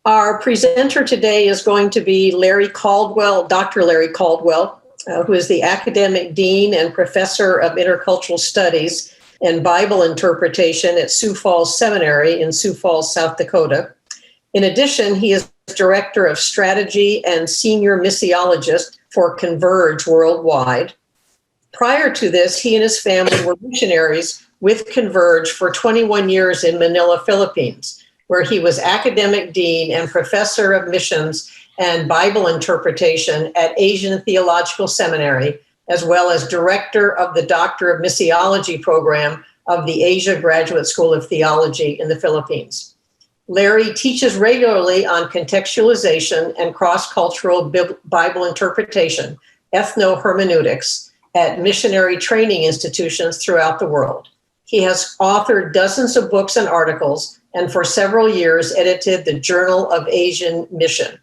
Our presenter today is going to be Larry Caldwell, Dr. Larry Caldwell, who is the Academic Dean and Professor of Intercultural Studies and Bible Interpretation at Sioux Falls Seminary in Sioux Falls, South Dakota. In addition, he is Director of Strategy and Senior Missiologist for Converge Worldwide. Prior to this, he and his family were missionaries with Converge for 21 years in Manila, Philippines, where he was Academic Dean and Professor of Missions and Bible Interpretation at Asian Theological Seminary, as well as Director of the Doctor of Missiology program of the Asia Graduate School of Theology in the Philippines. Larry teaches regularly on contextualization and cross-cultural Bible interpretation, ethno-hermeneutics, at missionary training institutions throughout the world. He has authored dozens of books and articles, and for several years edited the Journal of Asian Mission.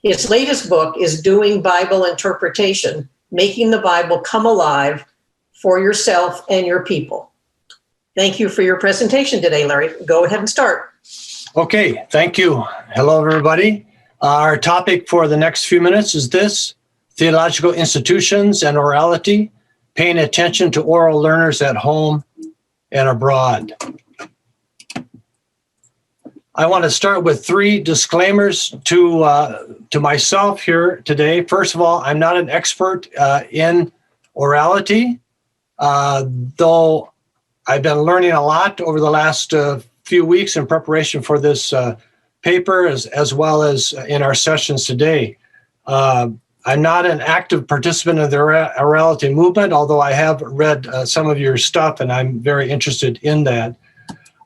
His latest book is Doing Bible Interpretation, Making the Bible Come Alive for Yourself and Your People. Thank you for your presentation today, Larry. Go ahead and start. Okay, thank you. Hello, everybody. Our topic for the next few minutes is this: theological institutions and orality, paying attention to oral learners at home and abroad. I want to start with three disclaimers to myself here today. First of all, I'm not an expert in orality, though I've been learning a lot over the last few weeks in preparation for this paper, as well as in our sessions today. I'm not an active participant in the orality movement, although I have read some of your stuff, and I'm very interested in that.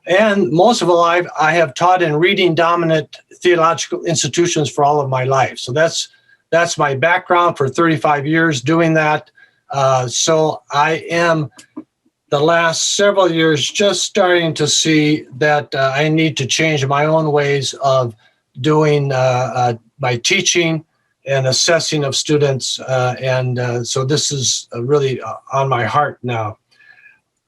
And most of all, I have taught in reading-dominant theological institutions for all of my life. So that's my background for 35 years doing that. So I am, the last several years, just starting to see that I need to change my own ways of doing my teaching and assessing of students. So this is really on my heart now.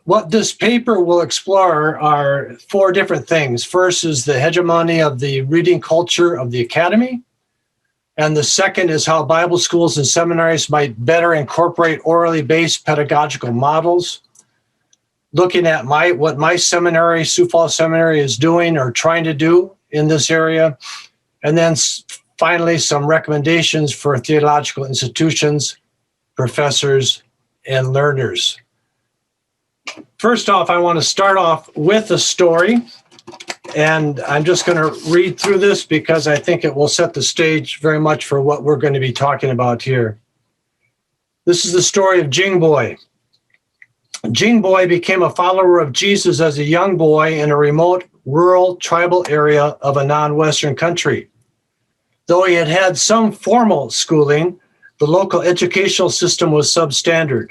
What this paper will explore are four different things. First is the hegemony of the reading culture of the academy. And the second is how Bible schools and seminaries might better incorporate orally based pedagogical models. Looking at what my seminary, Sioux Falls Seminary, is doing or trying to do in this area. And then finally, some recommendations for theological institutions, professors, and learners. First off, I want to start off with a story, and I'm just going to read through this because I think it will set the stage very much for what we're going to be talking about here. This is the story of Jingboy. Jingboy became a follower of Jesus as a young boy in a remote, rural, tribal area of a non-Western country. Though he had had some formal schooling, the local educational system was substandard.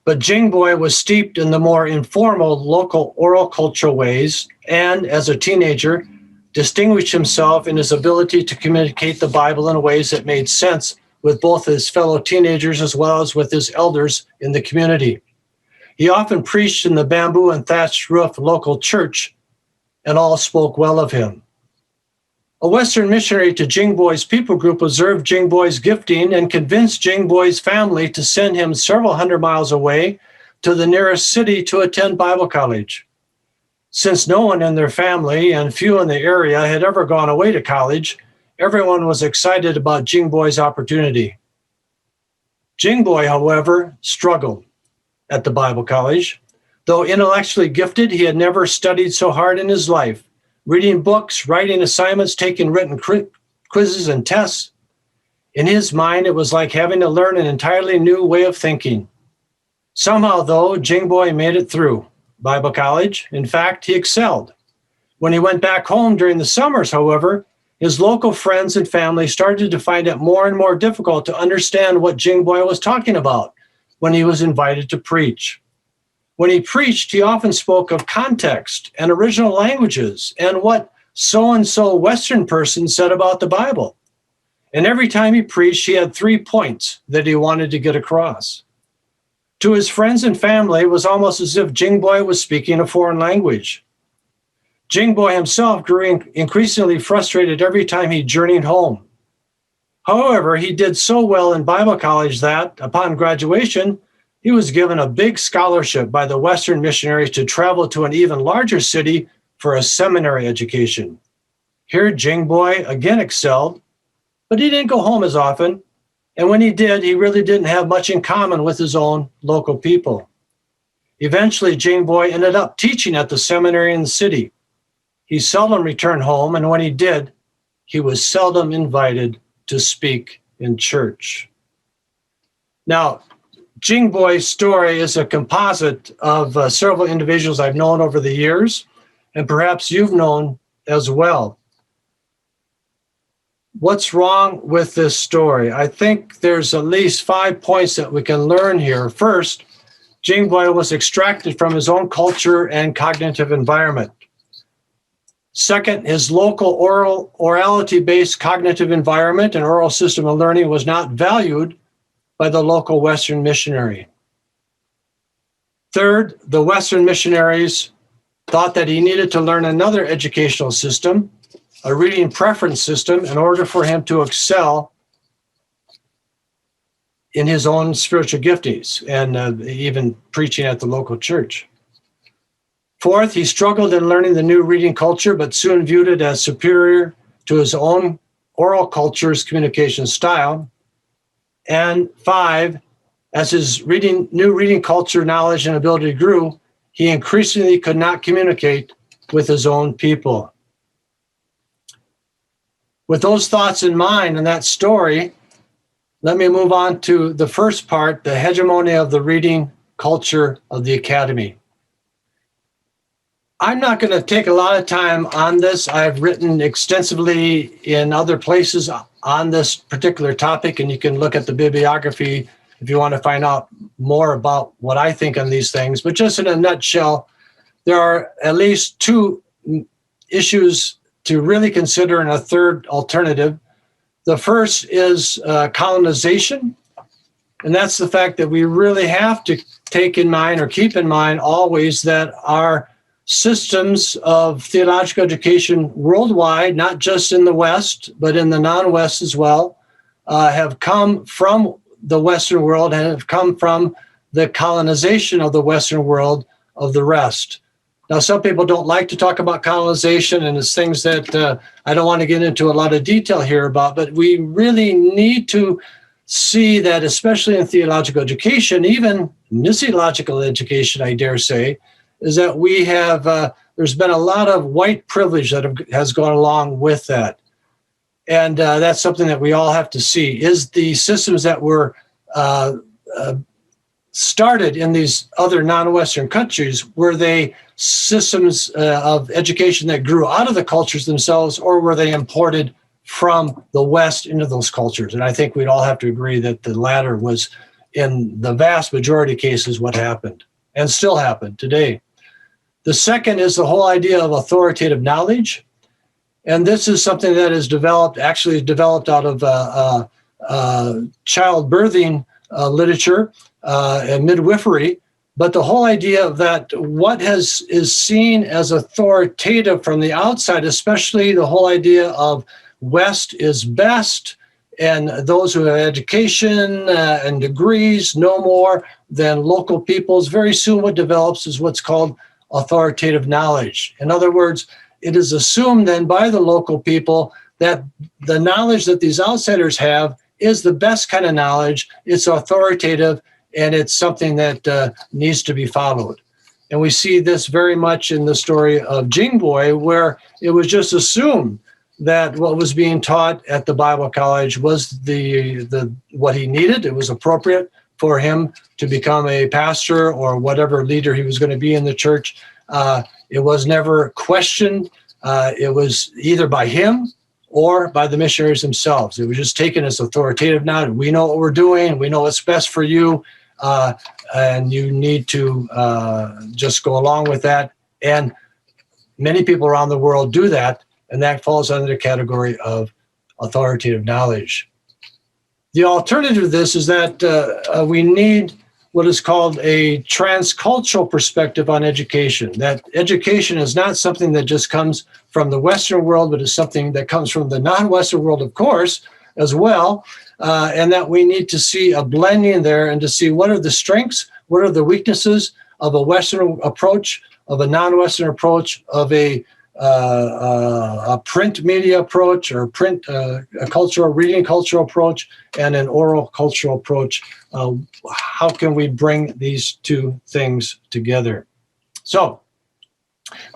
But Jingboy was steeped in the more informal local oral cultural ways and, as a teenager, distinguished himself in his ability to communicate the Bible in ways that made sense with both his fellow teenagers as well as with his elders in the community. He often preached in the bamboo and thatched roof local church, and all spoke well of him. A Western missionary to Jingboy's people group observed Jingboy's gifting and convinced Jingboy's family to send him several hundred miles away to the nearest city to attend Bible college. Since no one in their family and few in the area had ever gone away to college, everyone was excited about Jingboy's opportunity. Jingboy, however, struggled at the Bible college. Though intellectually gifted, he had never studied so hard in his life. Reading books, writing assignments, taking written quizzes and tests. In his mind, it was like having to learn an entirely new way of thinking. Somehow, though, Jingboy made it through Bible college. In fact, he excelled. When he went back home during the summers, however, his local friends and family started to find it more and more difficult to understand what Jingboy was talking about when he was invited to preach. When he preached, he often spoke of context and original languages and what so-and-so Western person said about the Bible. And every time he preached, he had 3 points that he wanted to get across. To his friends and family, it was almost as if Jingboy was speaking a foreign language. Jingboy himself grew increasingly frustrated every time he journeyed home. However, he did so well in Bible college that, upon graduation, he was given a big scholarship by the Western missionaries to travel to an even larger city for a seminary education. Here, Jingboy again excelled, but he didn't go home as often, and when he did, he really didn't have much in common with his own local people. Eventually, Jingboy ended up teaching at the seminary in the city. He seldom returned home, and when he did, he was seldom invited to speak in church. Now, Jingboy's story is a composite of several individuals I've known over the years, and perhaps you've known as well. What's wrong with this story? I think there's at least 5 points that we can learn here. First, Jingboy was extracted from his own culture and cognitive environment. Second, his local orality-based cognitive environment and oral system of learning was not valued by the local Western missionary. Third, the Western missionaries thought that he needed to learn another educational system, a reading preference system, in order for him to excel in his own spiritual giftings and even preaching at the local church. Fourth, he struggled in learning the new reading culture, but soon viewed it as superior to his own oral culture's communication style. And 5, as his new reading culture knowledge and ability grew, he increasingly could not communicate with his own people. With those thoughts in mind and that story, let me move on to the first part, the hegemony of the reading culture of the academy. I'm not going to take a lot of time on this. I've written extensively in other places on this particular topic, and you can look at the bibliography if you want to find out more about what I think on these things. But just in a nutshell, there are at least 2 issues to really consider and a third alternative. The first is colonization, and that's the fact that we really have to take in mind or keep in mind always that our systems of theological education worldwide, not just in the West, but in the non-West as well, have come from the Western world and have come from the colonization of the Western world of the rest. Now, some people don't like to talk about colonization, and it's things that I don't want to get into a lot of detail here about, but we really need to see that, especially in theological education, even missiological education, I dare say, is that we have, there's been a lot of white privilege that has gone along with that. And that's something that we all have to see. Is the systems that were started in these other non-Western countries, were they systems of education that grew out of the cultures themselves, or were they imported from the West into those cultures? And I think we'd all have to agree that the latter was, in the vast majority of cases, what happened, and still happen today. The second is the whole idea of authoritative knowledge. And this is something that is developed out of childbirthing literature and midwifery. But the whole idea of that what is seen as authoritative from the outside, especially the whole idea of West is best, and those who have education and degrees know more than local peoples, very soon what develops is what's called authoritative knowledge. In other words, it is assumed then by the local people that the knowledge that these outsiders have is the best kind of knowledge, it's authoritative, and it's something that needs to be followed. And we see this very much in the story of Jingboy, where it was just assumed that what was being taught at the Bible college was the what he needed. It was appropriate for him to become a pastor or whatever leader he was going to be in the church. It was never questioned. It was either by him or by the missionaries themselves. It was just taken as authoritative. Now we know what we're doing. We know what's best for you. And you need to just go along with that. And many people around the world do that. And that falls under the category of authoritative knowledge. The alternative to this is that we need what is called a transcultural perspective on education. That education is not something that just comes from the Western world, but is something that comes from the non-Western world, of course, as well. And that we need to see a blending there and to see what are the strengths, what are the weaknesses of a Western approach, of a non-Western approach, of a print media approach, or print a cultural reading cultural approach, and an oral cultural approach. How can we bring these two things together? So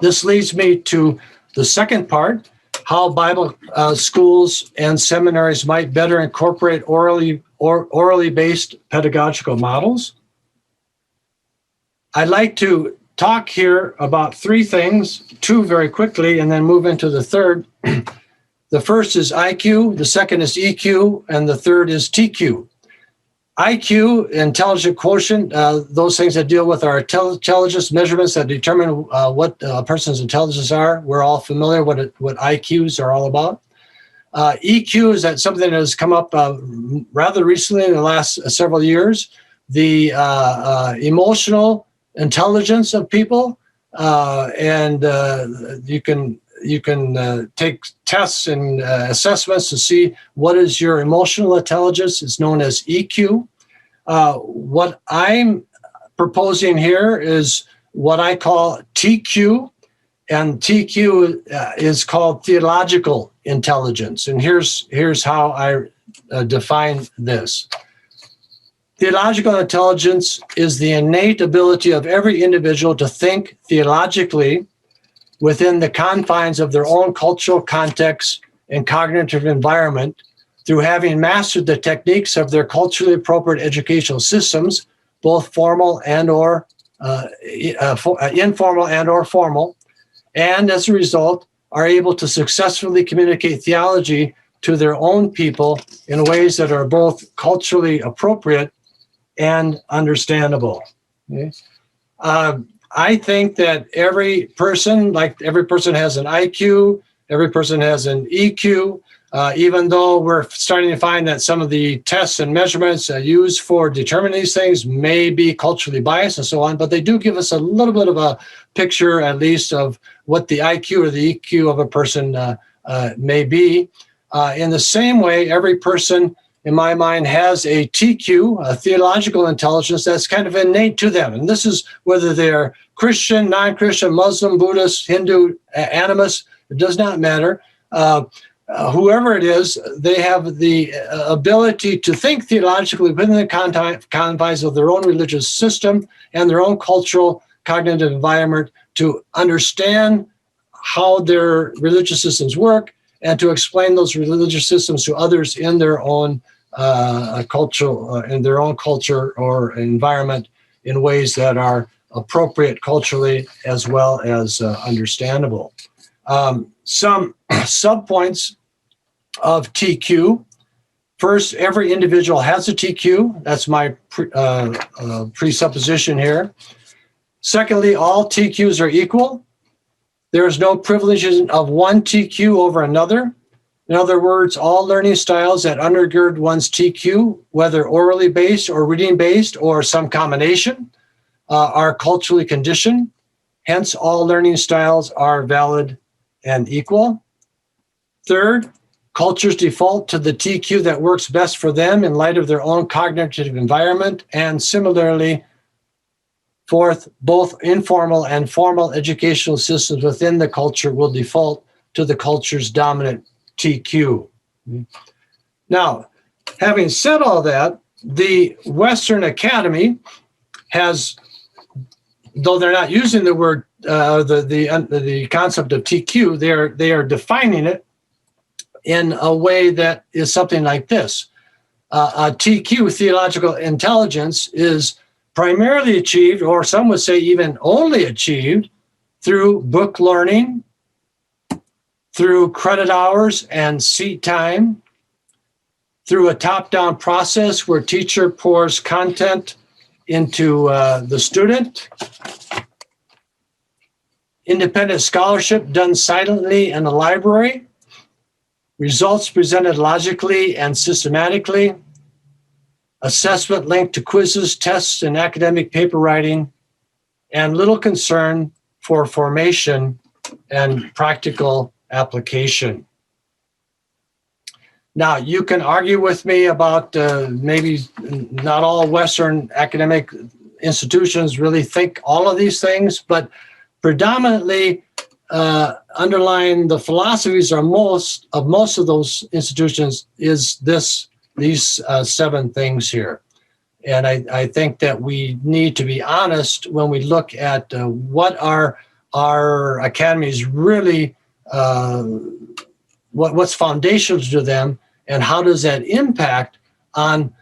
this leads me to the second part, how Bible schools and seminaries might better incorporate orally based pedagogical models. I'd like to talk here about three things, two very quickly, and then move into the third. The first is IQ, the second is EQ, and the third is TQ. IQ, intelligent quotient, those things that deal with our intelligence measurements that determine what a person's intelligence are. We're all familiar what IQs are all about. EQ is that something that has come up rather recently in the last several years. The emotional intelligence of people, and you can take tests and assessments to see what is your emotional intelligence. It's known as EQ. What I'm proposing here is what I call TQ, and TQ is called theological intelligence. And here's how I define this. Theological intelligence is the innate ability of every individual to think theologically within the confines of their own cultural context and cognitive environment through having mastered the techniques of their culturally appropriate educational systems, both formal and or informal and or formal, and as a result are able to successfully communicate theology to their own people in ways that are both culturally appropriate and understandable. Okay? I think that every person has an IQ, every person has an EQ, even though we're starting to find that some of the tests and measurements used for determining these things may be culturally biased and so on, but they do give us a little bit of a picture, at least, of what the IQ or the EQ of a person may be. In the same way, every person, in my mind, has a TQ, a theological intelligence that's kind of innate to them. And this is whether they're Christian, non-Christian, Muslim, Buddhist, Hindu, animist, it does not matter. Whoever it is, they have the ability to think theologically within the confines of their own religious system and their own cultural cognitive environment, to understand how their religious systems work and to explain those religious systems to others in their own culture or environment in ways that are appropriate culturally as well as understandable. Some subpoints of TQ. First, every individual has a TQ. That's my presupposition here. Secondly, all TQs are equal. There is no privileging of one TQ over another. In other words, all learning styles that undergird one's TQ, whether orally based or reading based or some combination, are culturally conditioned. Hence, all learning styles are valid and equal. Third, cultures default to the TQ that works best for them in light of their own cognitive environment. And similarly, fourth, both informal and formal educational systems within the culture will default to the culture's dominant TQ. Now, having said all that, the Western Academy has, though they're not using the word, the concept of TQ, they are defining it in a way that is something like this. A TQ, theological intelligence, is primarily achieved, or some would say even only achieved, through book learning, through credit hours and seat time, through a top-down process where teacher pours content into the student, independent scholarship done silently in a library, results presented logically and systematically, assessment linked to quizzes, tests, and academic paper writing, and little concern for formation and practical application. Now, you can argue with me about maybe not all Western academic institutions really think all of these things, but predominantly underlying the philosophies are most of those institutions is these 7 things here. And I think that we need to be honest when we look at what are our academies really, what's foundational to them, and how does that impact on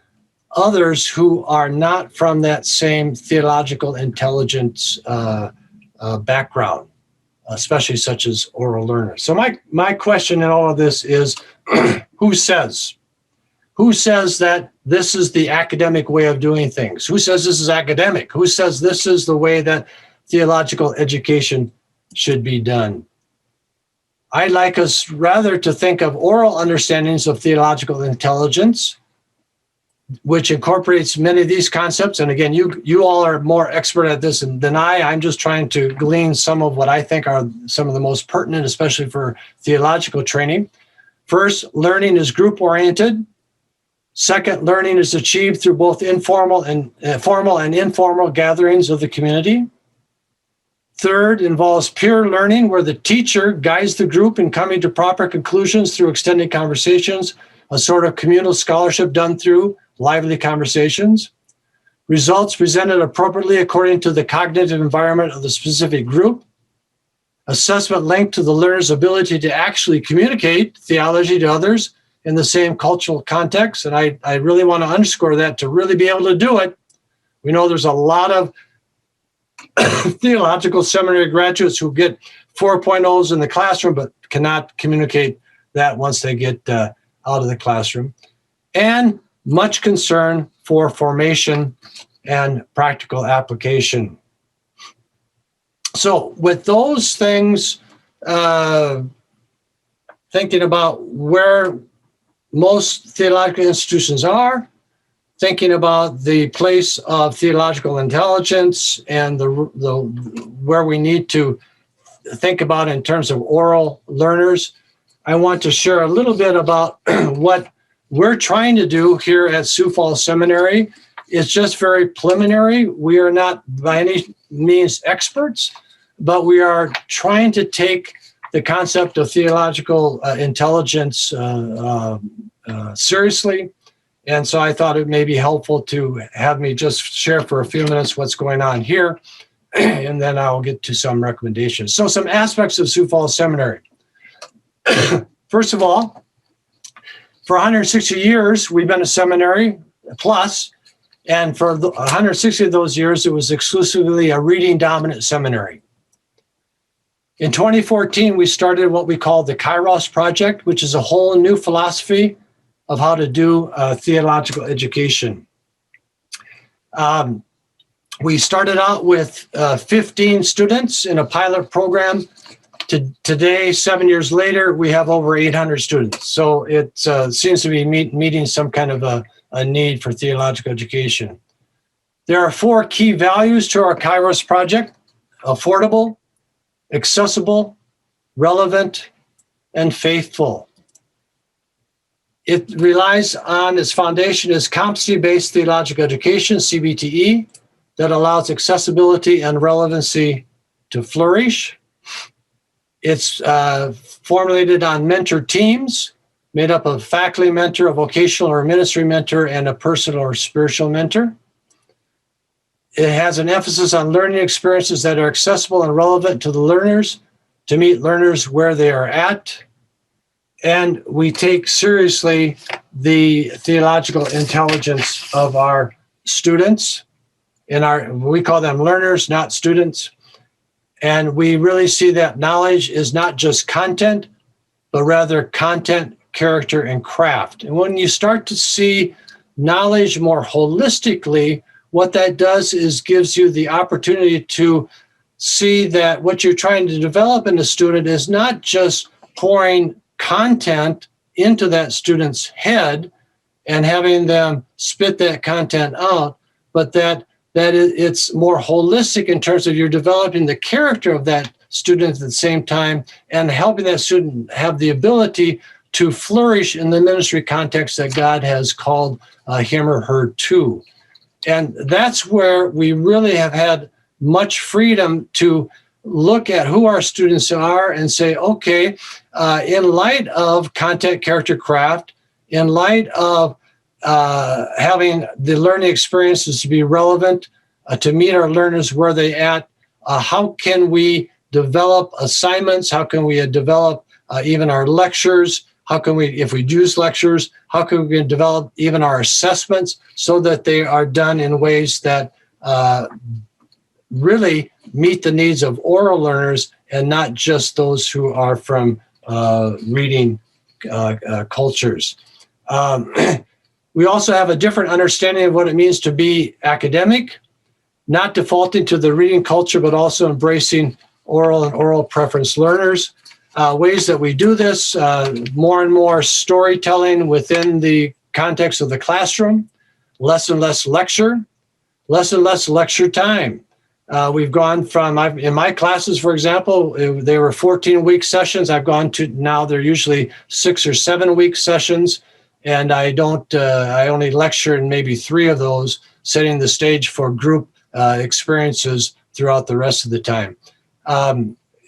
others who are not from that same theological intelligence background, especially such as oral learners. So my question in all of this is, who says? Who says that this is the academic way of doing things? Who says this is academic? Who says this is the way that theological education should be done? I'd like us rather to think of oral understandings of theological intelligence, which incorporates many of these concepts. And again, you all are more expert at this than I. I'm just trying to glean some of what I think are some of the most pertinent, especially for theological training. First, learning is group-oriented. Second, learning is achieved through both formal and informal gatherings of the community. Third, involves peer learning, where the teacher guides the group in coming to proper conclusions through extended conversations, a sort of communal scholarship done through lively conversations. Results presented appropriately according to the cognitive environment of the specific group. Assessment linked to the learner's ability to actually communicate theology to others in the same cultural context. And I really want to underscore that to really be able to do it. We know there's a lot of theological seminary graduates who get 4.0s in the classroom, but cannot communicate that once they get out of the classroom. And much concern for formation and practical application. So with those things, thinking about where most theological institutions are, thinking about the place of theological intelligence and the where we need to think about in terms of oral learners, I want to share a little bit about what we're trying to do here at Sioux Falls Seminary. It's just very preliminary. We are not by any means experts, but we are trying to take the concept of theological intelligence seriously. And so I thought it may be helpful to have me just share for a few minutes what's going on here, and then I'll get to some recommendations. So some aspects of Sioux Falls Seminary. First of all, for 160 years, we've been a seminary plus, and for 160 of those years, it was exclusively a reading-dominant seminary. In 2014, we started what we call the Kairos Project, which is a whole new philosophy of how to do theological education. We started out with 15 students in a pilot program. Today, 7 years later, we have over 800 students. So it seems to be meeting some kind of a need for theological education. There are 4 key values to our Kairos project: affordable, accessible, relevant, and faithful. It relies on its foundation as competency-based theological education, CBTE, that allows accessibility and relevancy to flourish. It's formulated on mentor teams made up of faculty mentor, a vocational or ministry mentor, and a personal or spiritual mentor. It has an emphasis on learning experiences that are accessible and relevant to the learners, to meet learners where they are at. And we take seriously the theological intelligence of our students. We call them learners, not students. And we really see that knowledge is not just content, but rather content, character, and craft. And when you start to see knowledge more holistically, what that does is gives you the opportunity to see that what you're trying to develop in a student is not just pouring content into that student's head and having them spit that content out, but it's more holistic in terms of you're developing the character of that student at the same time and helping that student have the ability to flourish in the ministry context that God has called him or her to. And that's where we really have had much freedom to look at who our students are and say, okay, in light of content, character, craft, in light of having the learning experiences to be relevant, to meet our learners where they at, how can we develop assignments? How can we develop even our lectures? How can we, if we use lectures, how can we develop even our assessments so that they are done in ways that really meet the needs of oral learners and not just those who are from reading cultures. We also have a different understanding of what it means to be academic, not defaulting to the reading culture, but also embracing oral and oral preference learners. Ways that we do this, more and more storytelling within the context of the classroom, less and less lecture time. We've gone from, in my classes, for example, they were 14-week sessions. I've gone to now they're usually 6 or 7 week sessions, and I only lecture in maybe 3 of those, setting the stage for group experiences throughout the rest of the time.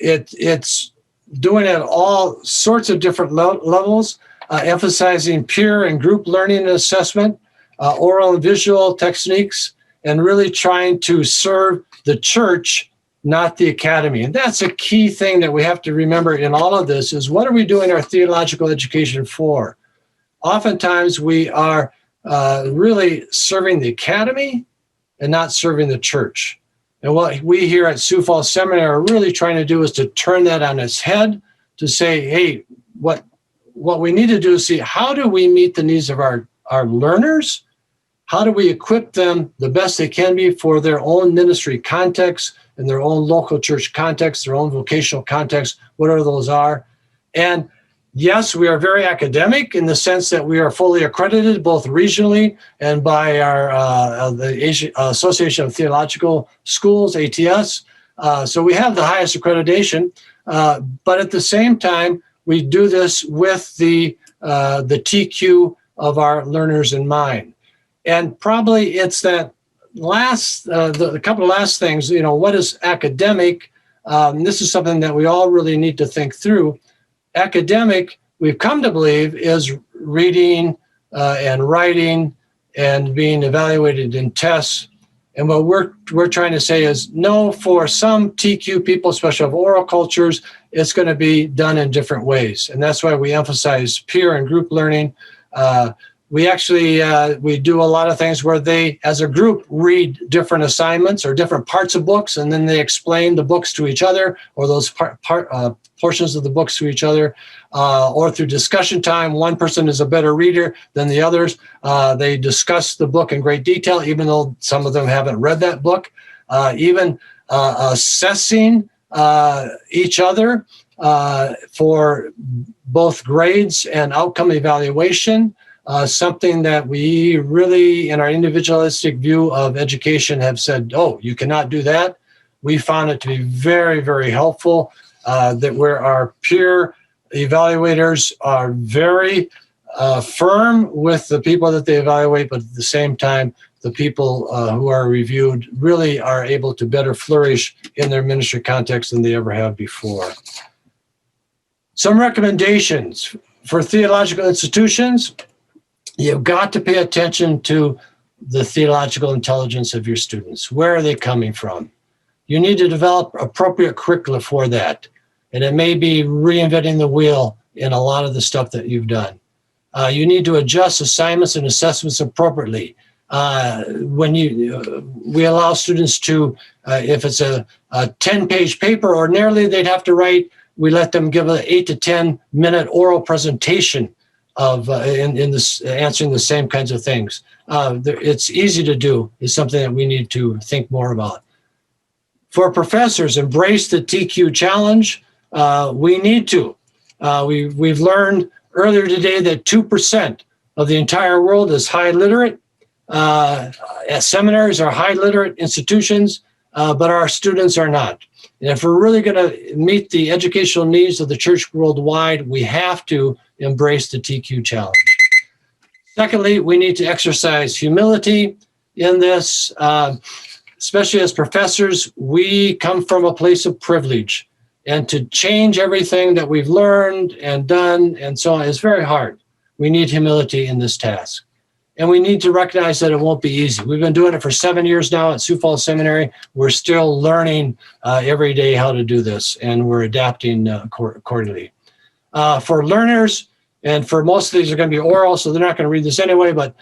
It's doing it at all sorts of different levels, emphasizing peer and group learning and assessment, oral and visual techniques, and really trying to serve the church, not the academy. And that's a key thing that we have to remember in all of this is what are we doing our theological education for? Oftentimes we are really serving the academy and not serving the church. And what we here at Sioux Falls Seminary are really trying to do is to turn that on its head, to say, hey, what we need to do is see how do we meet the needs of our learners? How do we equip them the best they can be for their own ministry context and their own local church context, their own vocational context, whatever those are. And yes, we are very academic in the sense that we are fully accredited both regionally and by our the Association of Theological Schools, ATS. So we have the highest accreditation, but at the same time, we do this with the TQ of our learners in mind. And probably it's that last, the couple of last things, what is academic? This is something that we all really need to think through. Academic, we've come to believe, is reading and writing and being evaluated in tests. And what we're trying to say is, no, for some TQ people, especially of oral cultures, it's going to be done in different ways. And that's why we emphasize peer and group learning. We actually, we do a lot of things where they, as a group, read different assignments or different parts of books, and then they explain the books to each other or those portions of the books to each other, or through discussion time. One person is a better reader than the others. They discuss the book in great detail, even though some of them haven't read that book. Even assessing each other for both grades and outcome evaluation. Something that we really, in our individualistic view of education, have said, oh, you cannot do that. We found it to be very, very helpful that where our peer evaluators are very firm with the people that they evaluate, but at the same time, the people who are reviewed really are able to better flourish in their ministry context than they ever have before. Some recommendations for theological institutions. You've got to pay attention to the theological intelligence of your students. Where are they coming from? You need to develop appropriate curricula for that. And it may be reinventing the wheel in a lot of the stuff that you've done. You need to adjust assignments and assessments appropriately. When we allow students to, if it's a 10-page paper, ordinarily they'd have to write, we let them give an 8 to 10 minute oral presentation of in this answering the same kinds of things. It's easy to do. It's something that we need to think more about. For professors, embrace the TQ challenge. We need to. We've learned earlier today that 2% of the entire world is high literate. Seminaries are high literate institutions, but our students are not. And if we're really going to meet the educational needs of the church worldwide, we have to embrace the TQ challenge. Secondly, we need to exercise humility in this, especially as professors. We come from a place of privilege, and to change everything that we've learned and done and so on is very hard. We need humility in this task. And we need to recognize that it won't be easy. We've been doing it for 7 years now at Sioux Falls Seminary. We're still learning every day how to do this, and we're adapting accordingly. For learners, and for most of these are going to be oral, so they're not going to read this anyway, but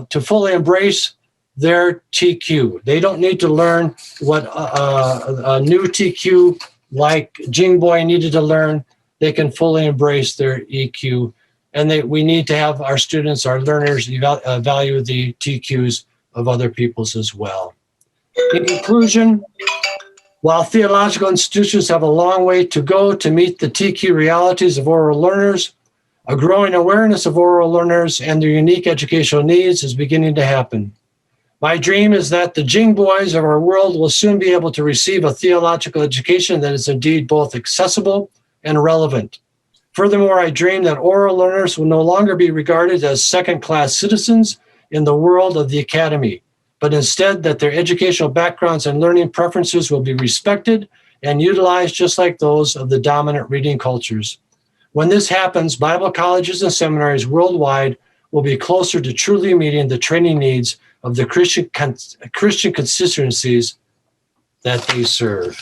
to fully embrace their TQ. They don't need to learn what a new TQ like Jingboy needed to learn. They can fully embrace their EQ. And we need to have our students, our learners, value the TQs of other people's as well. In conclusion, while theological institutions have a long way to go to meet the TQ realities of oral learners, a growing awareness of oral learners and their unique educational needs is beginning to happen. My dream is that the Jingboys of our world will soon be able to receive a theological education that is indeed both accessible and relevant. Furthermore, I dream that oral learners will no longer be regarded as second-class citizens in the world of the academy, but instead that their educational backgrounds and learning preferences will be respected and utilized just like those of the dominant reading cultures. When this happens, Bible colleges and seminaries worldwide will be closer to truly meeting the training needs of the Christian constituencies that they serve.